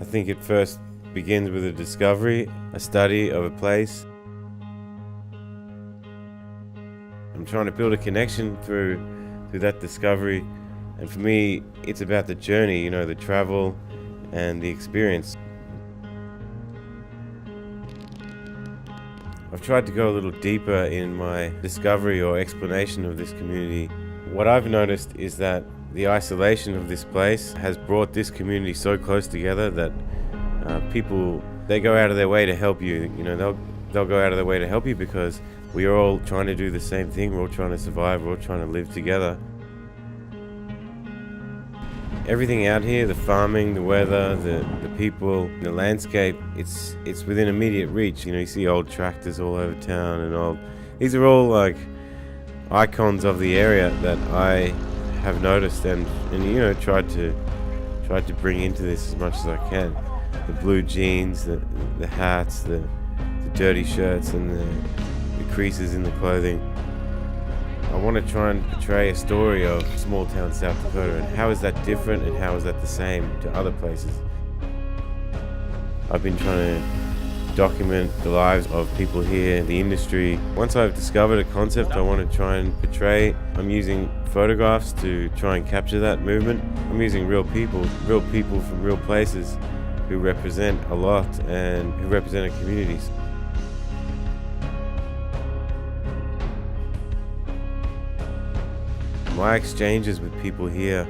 I think it first begins with a discovery, a study of a place. I'm trying to build a connection through that discovery, and for me it's about the journey, the travel and the experience. I've tried to go a little deeper in my discovery or explanation of this community. What I've noticed is that the isolation of this place has brought this community so close together that people, they go out of their way to help you. They'll go out of their way to help you because we are all trying to do the same thing. We're all trying to survive. We're all trying to live together. Everything out here, the farming, the weather, the people, the landscape, it's within immediate reach. You see old tractors all over town and these are all like icons of the area that I have noticed and tried to bring into this as much as I can. The blue jeans, the hats, the dirty shirts and the creases in the clothing. I want to try and portray a story of small town South Dakota and how is that different and how is that the same to other places. I've been trying to document the lives of people here, the industry. Once I've discovered a concept I want to try and portray, I'm using photographs to try and capture that movement. I'm using real people from real places who represent a lot and who represent our communities. My exchanges with people here,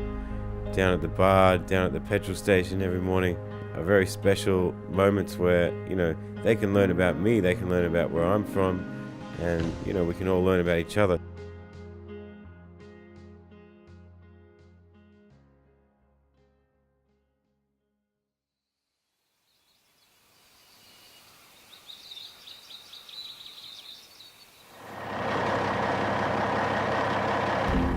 down at the bar, down at the petrol station every morning, are very special moments where, they can learn about me, they can learn about where I'm from, and, we can all learn about each other.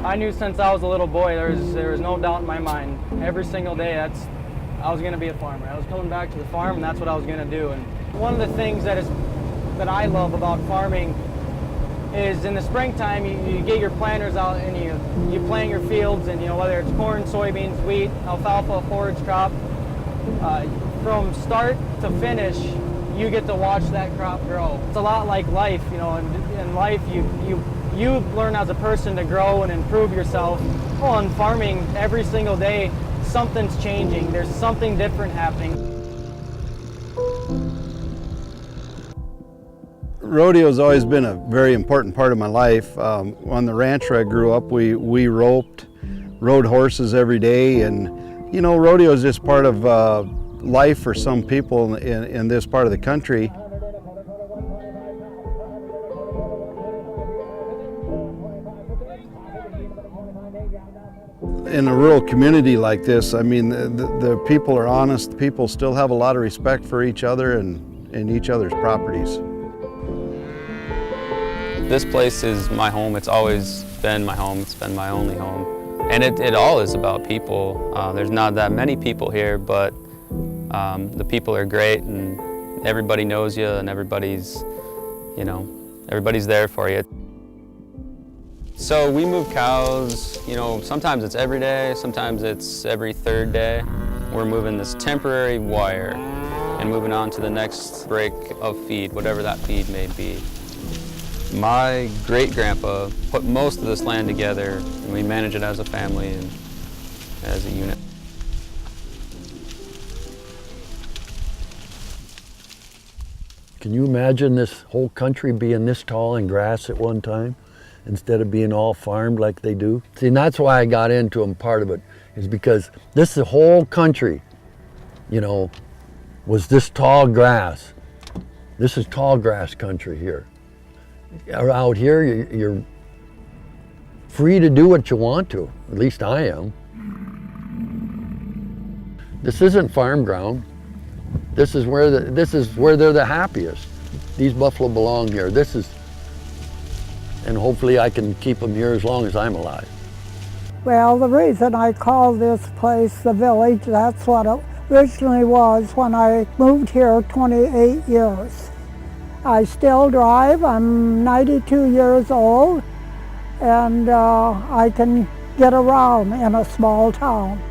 I knew since I was a little boy, there was no doubt in my mind. Every single day, I was going to be a farmer. I was coming back to the farm, and that's what I was going to do. And one of the things that I love about farming is in the springtime, you get your planters out and you plant your fields, and whether it's corn, soybeans, wheat, alfalfa, forage crop, from start to finish, you get to watch that crop grow. It's a lot like life, in life you learn as a person to grow and improve yourself. Well, in farming, every single day, something's changing. There's something different happening. Rodeo's always been a very important part of my life. On the ranch where I grew up, we rode horses every day, and rodeo is just part of life for some people in this part of the country. In a rural community like this, the people are honest. People still have a lot of respect for each other and each other's properties. This place is my home. It's always been my home. It's been my only home. And it all is about people. There's not that many people here, but the people are great and everybody knows you and everybody's there for you. So we move cows, sometimes it's every day, sometimes it's every third day. We're moving this temporary wire and moving on to the next break of feed, whatever that feed may be. My great-grandpa put most of this land together, and we manage it as a family and as a unit. Can you imagine this whole country being this tall in grass at one time, instead of being all farmed like they do? See, and that's why I got into them. Part of it is because the whole country, was this tall grass. This is tall grass country here. Out here, you're free to do what you want to. At least I am. This isn't farm ground. This is where they're the happiest. These buffalo belong here. And hopefully I can keep them here as long as I'm alive. Well, the reason I call this place the village, that's what it originally was when I moved here 28 years. I still drive. I'm 92 years old, and I can get around in a small town.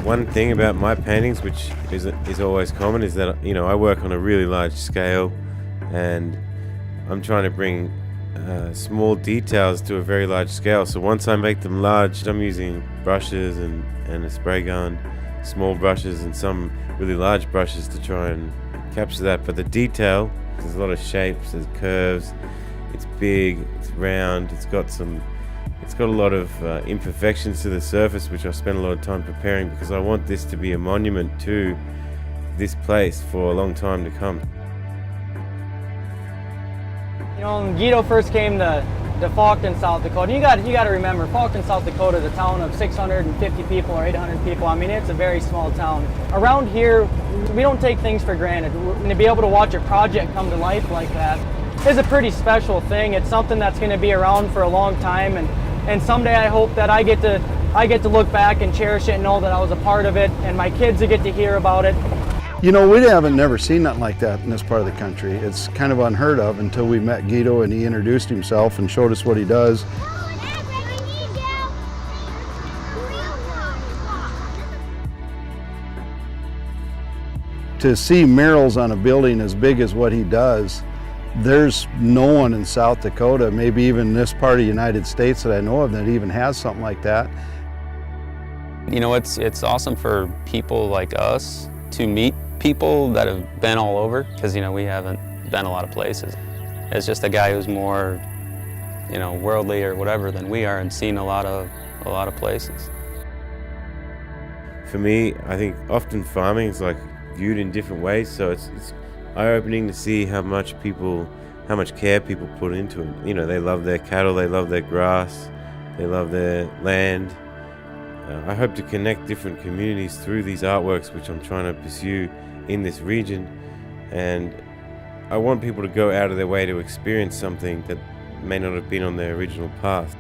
One thing about my paintings, which is always common, is that, you know, I work on a really large scale, and I'm trying to bring small details to a very large scale. So once I make them large, I'm using brushes and a spray gun, small brushes and some really large brushes to try and capture that. But the detail, there's a lot of shapes, there's curves, it's big, it's round, it's got a lot of imperfections to the surface, which I spent a lot of time preparing, because I want this to be a monument to this place for a long time to come. You know, when Guido first came to Faulkton, South Dakota, you got to remember, Faulkton, South Dakota is a town of 650 people or 800 people. I mean, it's a very small town. Around here, we don't take things for granted. And to be able to watch a project come to life like that is a pretty special thing. It's something that's going to be around for a long time, and someday I hope that I get to look back and cherish it and know that I was a part of it, and my kids will get to hear about it. You know, we haven't never seen nothing like that in this part of the country. It's kind of unheard of until we met Guido and he introduced himself and showed us what he does. To see murals on a building as big as what he does, there's no one in South Dakota, maybe even this part of the United States that I know of, that even has something like that. You know, it's awesome for people like us to meet people that have been all over, because, you know, we haven't been a lot of places. It's just a guy who's more, you know, worldly or whatever than we are, and seen a lot of places. For me, I think often farming is like viewed in different ways, so it's eye-opening to see how much care people put into it. You know, they love their cattle, they love their grass, they love their land. I hope to connect different communities through these artworks, which I'm trying to pursue in this region, and I want people to go out of their way to experience something that may not have been on their original path.